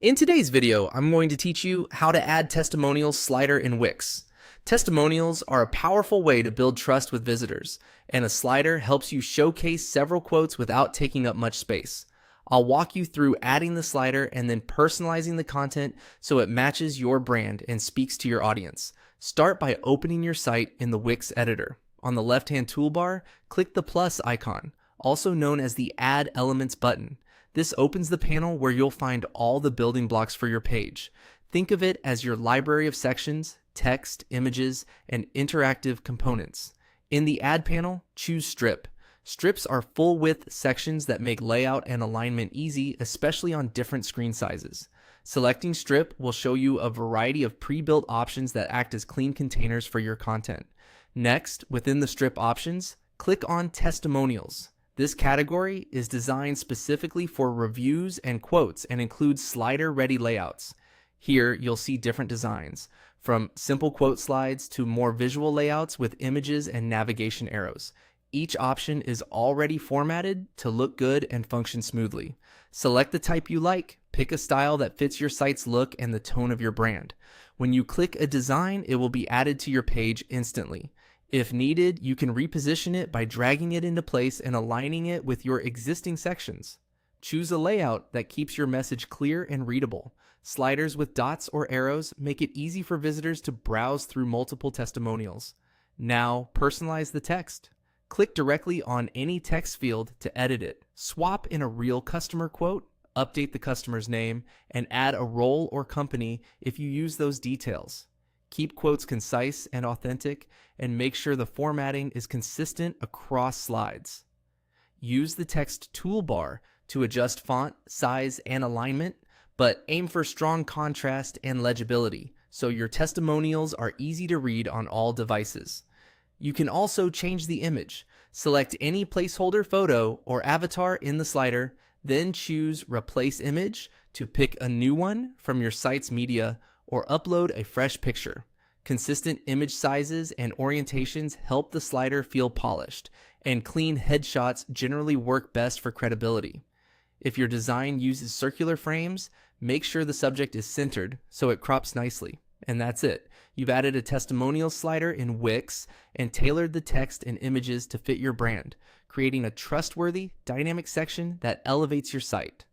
In today's video, I'm going to teach you how to add testimonials slider in Wix. Testimonials are a powerful way to build trust with visitors, and a slider helps you showcase several quotes without taking up much space. I'll walk you through adding the slider and then personalizing the content so it matches your brand and speaks to your audience. Start by opening your site in the Wix editor. On the left-hand toolbar, click the plus icon, also known as the Add Elements button. This opens the panel where you'll find all the building blocks for your page. Think of it as your library of sections, text, images, and interactive components. In the Add panel, choose Strip. Strips are full-width sections that make layout and alignment easy, especially on different screen sizes. Selecting Strip will show you a variety of pre-built options that act as clean containers for your content. Next, within the Strip options, click on Testimonials. This category is designed specifically for reviews and quotes and includes slider-ready layouts. Here, you'll see different designs, from simple quote slides to more visual layouts with images and navigation arrows. Each option is already formatted to look good and function smoothly. Select the type you like, pick a style that fits your site's look and the tone of your brand. When you click a design, it will be added to your page instantly. If needed, you can reposition it by dragging it into place and aligning it with your existing sections. Choose a layout that keeps your message clear and readable. Sliders with dots or arrows make it easy for visitors to browse through multiple testimonials. Now, personalize the text. Click directly on any text field to edit it. Swap in a real customer quote, update the customer's name, and add a role or company if you use those details. Keep quotes concise and authentic, and make sure the formatting is consistent across slides. Use the text toolbar to adjust font, size, and alignment, but aim for strong contrast and legibility, so your testimonials are easy to read on all devices. You can also change the image. Select any placeholder photo or avatar in the slider, then choose Replace Image to pick a new one from your site's media or upload a fresh picture. Consistent image sizes and orientations help the slider feel polished, and clean headshots generally work best for credibility. If your design uses circular frames, make sure the subject is centered so it crops nicely. And that's it. You've added a testimonial slider in Wix and tailored the text and images to fit your brand, creating a trustworthy, dynamic section that elevates your site.